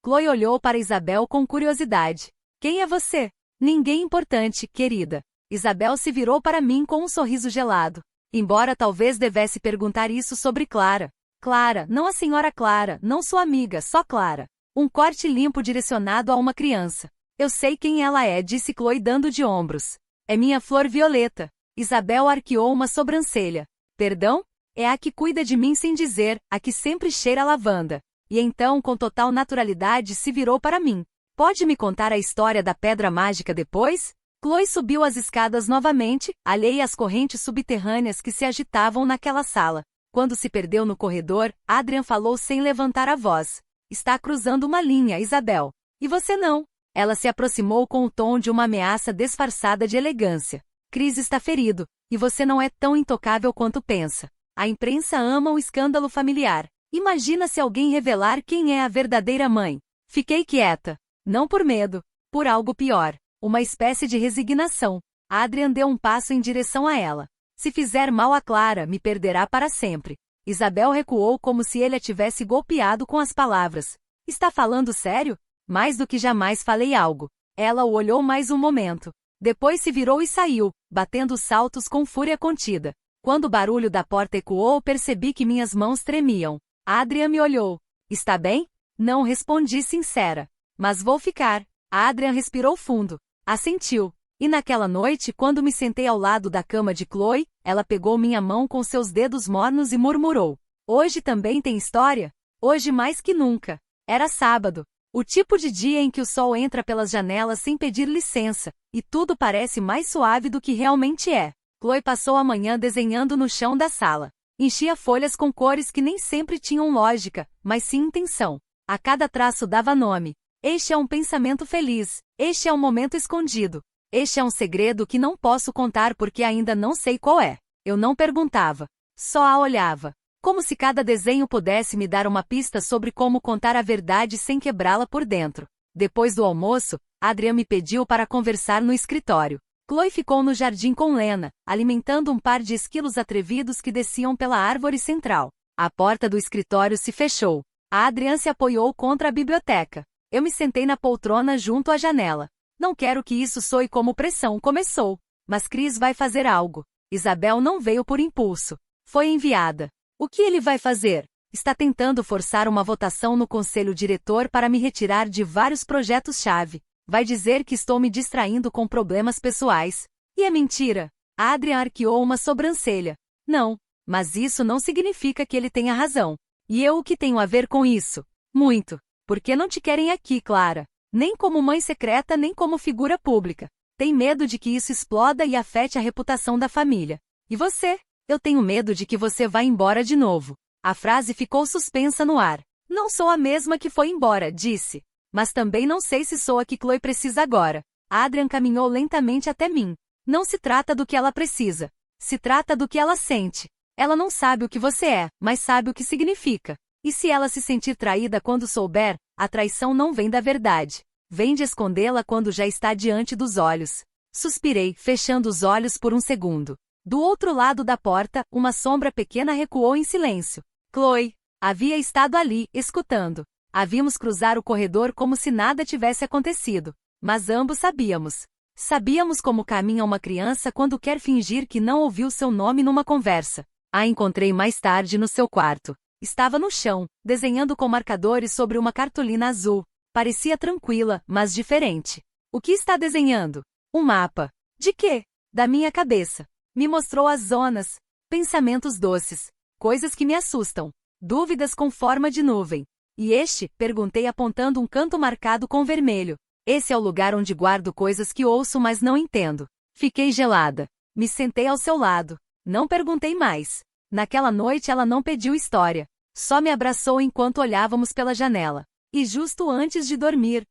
Chloe olhou para Isabel com curiosidade. Quem é você? Ninguém importante, querida. Isabel se virou para mim com um sorriso gelado. Embora talvez devesse perguntar isso sobre Clara. Clara, não a senhora Clara, não sua amiga, só Clara. Um corte limpo direcionado a uma criança. Eu sei quem ela é, disse Chloe dando de ombros. É minha flor violeta. Isabel arqueou uma sobrancelha. Perdão? É a que cuida de mim sem dizer, a que sempre cheira a lavanda. E então, com total naturalidade, se virou para mim. Pode me contar a história da pedra mágica depois? Chloe subiu as escadas novamente, alheia às correntes subterrâneas que se agitavam naquela sala. Quando se perdeu no corredor, Adrian falou sem levantar a voz. Está cruzando uma linha, Isabel. E você não? Ela se aproximou com o tom de uma ameaça disfarçada de elegância. Chris está ferido, e você não é tão intocável quanto pensa. A imprensa ama o escândalo familiar. Imagina se alguém revelar quem é a verdadeira mãe. Fiquei quieta. Não por medo. Por algo pior. Uma espécie de resignação. Adrian deu um passo em direção a ela. Se fizer mal a Clara, me perderá para sempre. Isabel recuou como se ele a tivesse golpeado com as palavras. Está falando sério? Mais do que jamais falei algo. Ela o olhou mais um momento. Depois se virou e saiu, batendo os saltos com fúria contida. Quando o barulho da porta ecoou, percebi que minhas mãos tremiam. Adrian me olhou. Está bem? Não, respondi sincera. Mas vou ficar. Adrian respirou fundo. Assentiu. E naquela noite, quando me sentei ao lado da cama de Chloe, ela pegou minha mão com seus dedos mornos e murmurou. Hoje também tem história? Hoje mais que nunca. Era sábado. O tipo de dia em que o sol entra pelas janelas sem pedir licença, e tudo parece mais suave do que realmente é. Chloe passou a manhã desenhando no chão da sala. Enchia folhas com cores que nem sempre tinham lógica, mas sim intenção. A cada traço dava nome. Este é um pensamento feliz. Este é um momento escondido. Este é um segredo que não posso contar porque ainda não sei qual é. Eu não perguntava. Só a olhava. Como se cada desenho pudesse me dar uma pista sobre como contar a verdade sem quebrá-la por dentro. Depois do almoço, Adrian me pediu para conversar no escritório. Chloe ficou no jardim com Lena, alimentando um par de esquilos atrevidos que desciam pela árvore central. A porta do escritório se fechou. Adrian se apoiou contra a biblioteca. Eu me sentei na poltrona junto à janela. Não quero que isso soe como pressão, começou. Mas Chris vai fazer algo. Isabel não veio por impulso. Foi enviada. O que ele vai fazer? Está tentando forçar uma votação no conselho diretor para me retirar de vários projetos-chave. Vai dizer que estou me distraindo com problemas pessoais. E é mentira. Adrian arqueou uma sobrancelha. Não, mas isso não significa que ele tenha razão. E eu o que tenho a ver com isso? Muito. Por que não te querem aqui, Clara? Nem como mãe secreta nem como figura pública. Tem medo de que isso exploda e afete a reputação da família. E você? Eu tenho medo de que você vá embora de novo. A frase ficou suspensa no ar. Não sou a mesma que foi embora, disse. Mas também não sei se sou a que Chloe precisa agora. Adrian caminhou lentamente até mim. Não se trata do que ela precisa. Se trata do que ela sente. Ela não sabe o que você é, mas sabe o que significa. E se ela se sentir traída quando souber, a traição não vem da verdade. Vem de escondê-la quando já está diante dos olhos. Suspirei, fechando os olhos por um segundo. Do outro lado da porta, uma sombra pequena recuou em silêncio. Chloe havia estado ali, escutando. A vimos cruzar o corredor como se nada tivesse acontecido. Mas ambos sabíamos. Sabíamos como caminha uma criança quando quer fingir que não ouviu seu nome numa conversa. A encontrei mais tarde no seu quarto. Estava no chão, desenhando com marcadores sobre uma cartolina azul. Parecia tranquila, mas diferente. O que está desenhando? Um mapa. De quê? Da minha cabeça. Me mostrou as zonas. Pensamentos doces. Coisas que me assustam. Dúvidas com forma de nuvem. E este? Perguntei apontando um canto marcado com vermelho. Esse é o lugar onde guardo coisas que ouço mas não entendo. Fiquei gelada. Me sentei ao seu lado. Não perguntei mais. Naquela noite ela não pediu história. Só me abraçou enquanto olhávamos pela janela. E justo antes de dormir,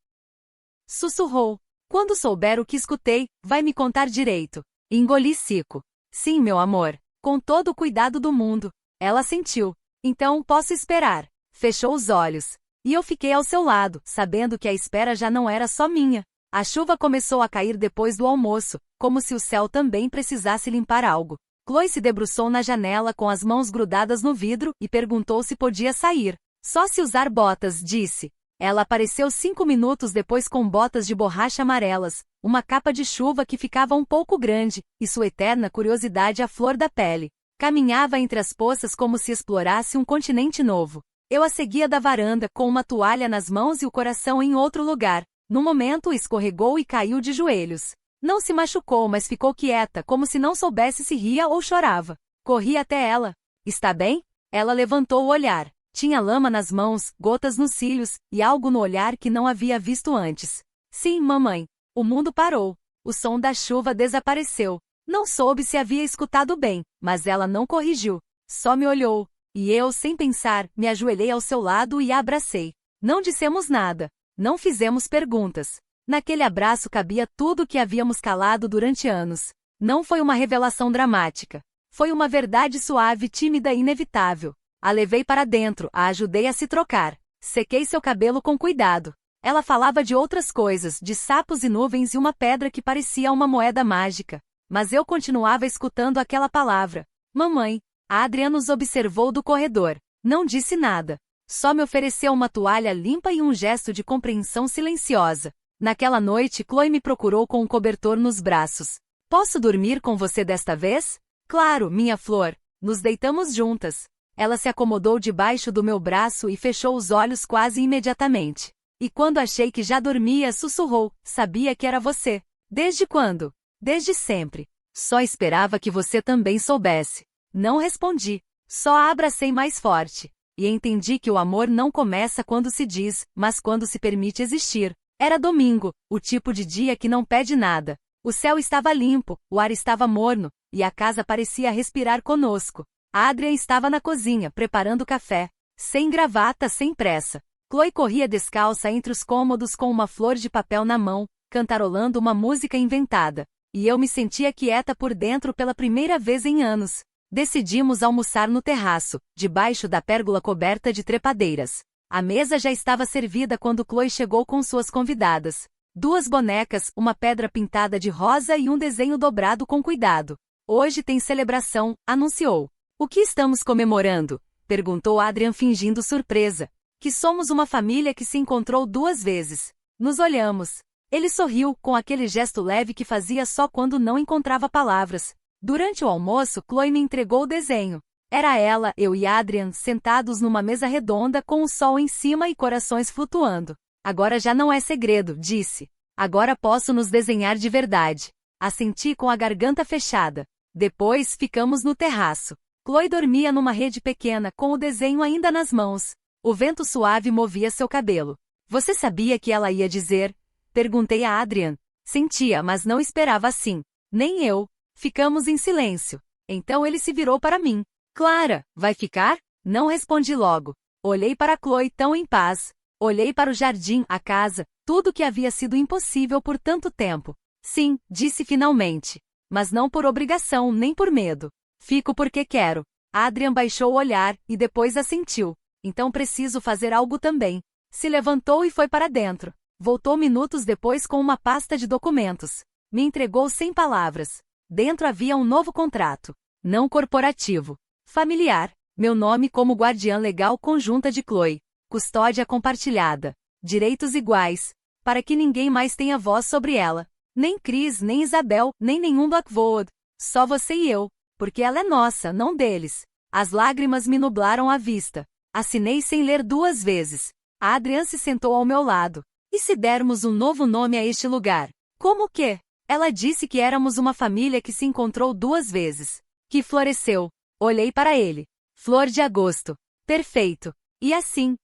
sussurrou. Quando souber o que escutei, vai me contar direito. Engoli seco. Sim, meu amor. Com todo o cuidado do mundo. Ela sentiu. Então, posso esperar. Fechou os olhos. E eu fiquei ao seu lado, sabendo que a espera já não era só minha. A chuva começou a cair depois do almoço, como se o céu também precisasse limpar algo. Chloe se debruçou na janela com as mãos grudadas no vidro e perguntou se podia sair. Só se usar botas, disse. Ela apareceu 5 minutos depois com botas de borracha amarelas, uma capa de chuva que ficava um pouco grande, e sua eterna curiosidade à flor da pele. Caminhava entre as poças como se explorasse um continente novo. Eu a seguia da varanda com uma toalha nas mãos e o coração em outro lugar. No momento escorregou e caiu de joelhos. Não se machucou, mas ficou quieta, como se não soubesse se ria ou chorava. Corri até ela. Está bem? Ela levantou o olhar. Tinha lama nas mãos, gotas nos cílios, e algo no olhar que não havia visto antes. Sim, mamãe. O mundo parou. O som da chuva desapareceu. Não soube se havia escutado bem, mas ela não corrigiu. Só me olhou. E eu, sem pensar, me ajoelhei ao seu lado e a abracei. Não dissemos nada. Não fizemos perguntas. Naquele abraço cabia tudo o que havíamos calado durante anos. Não foi uma revelação dramática. Foi uma verdade suave, tímida e inevitável. A levei para dentro, a ajudei a se trocar. Sequei seu cabelo com cuidado. Ela falava de outras coisas, de sapos e nuvens e uma pedra que parecia uma moeda mágica. Mas eu continuava escutando aquela palavra. Mamãe. A Adrian nos observou do corredor. Não disse nada. Só me ofereceu uma toalha limpa e um gesto de compreensão silenciosa. Naquela noite, Chloe me procurou com um cobertor nos braços. Posso dormir com você desta vez? Claro, minha flor. Nos deitamos juntas. Ela se acomodou debaixo do meu braço e fechou os olhos quase imediatamente. E quando achei que já dormia, sussurrou, sabia que era você. Desde quando? Desde sempre. Só esperava que você também soubesse. Não respondi. Só a abracei mais forte. E entendi que o amor não começa quando se diz, mas quando se permite existir. Era domingo, o tipo de dia que não pede nada. O céu estava limpo, o ar estava morno, e a casa parecia respirar conosco. Adrian estava na cozinha, preparando café. Sem gravata, sem pressa. Chloe corria descalça entre os cômodos com uma flor de papel na mão, cantarolando uma música inventada. E eu me sentia quieta por dentro pela primeira vez em anos. Decidimos almoçar no terraço, debaixo da pérgola coberta de trepadeiras. A mesa já estava servida quando Chloe chegou com suas convidadas. 2 bonecas, uma pedra pintada de rosa e um desenho dobrado com cuidado. Hoje tem celebração, anunciou. O que estamos comemorando? Perguntou Adrian fingindo surpresa. Que somos uma família que se encontrou 2 vezes. Nos olhamos. Ele sorriu, com aquele gesto leve que fazia só quando não encontrava palavras. Durante o almoço, Chloe me entregou o desenho. Era ela, eu e Adrian, sentados numa mesa redonda com o sol em cima e corações flutuando. Agora já não é segredo, disse. Agora posso nos desenhar de verdade. Assenti com a garganta fechada. Depois ficamos no terraço. Chloe dormia numa rede pequena, com o desenho ainda nas mãos. O vento suave movia seu cabelo. Você sabia que ela ia dizer? Perguntei a Adrian. Sentia, mas não esperava assim. Nem eu. Ficamos em silêncio. Então ele se virou para mim. Clara, vai ficar? Não respondi logo. Olhei para Chloe tão em paz. Olhei para o jardim, a casa, tudo que havia sido impossível por tanto tempo. Sim, disse finalmente. Mas não por obrigação nem por medo. Fico porque quero. Adrian baixou o olhar, e depois assentiu. Então preciso fazer algo também. Se levantou e foi para dentro. Voltou minutos depois com uma pasta de documentos. Me entregou sem palavras. Dentro havia um novo contrato. Não corporativo. Familiar. Meu nome como guardiã legal conjunta de Chloe. Custódia compartilhada. Direitos iguais. Para que ninguém mais tenha voz sobre ela. Nem Chris, nem Isabel, nem nenhum Blackwood. Só você e eu. Porque ela é nossa, não deles. As lágrimas me nublaram a vista. Assinei sem ler 2 vezes. A Adrian se sentou ao meu lado. E se dermos um novo nome a este lugar? Como que? Ela disse que éramos uma família que se encontrou 2 vezes. Que floresceu. Olhei para ele. Flor de agosto. Perfeito. E assim.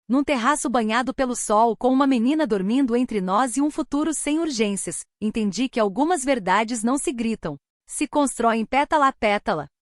Num terraço banhado pelo sol com uma menina dormindo entre nós e um futuro sem urgências, entendi que algumas verdades não se gritam. Se constroem pétala a pétala.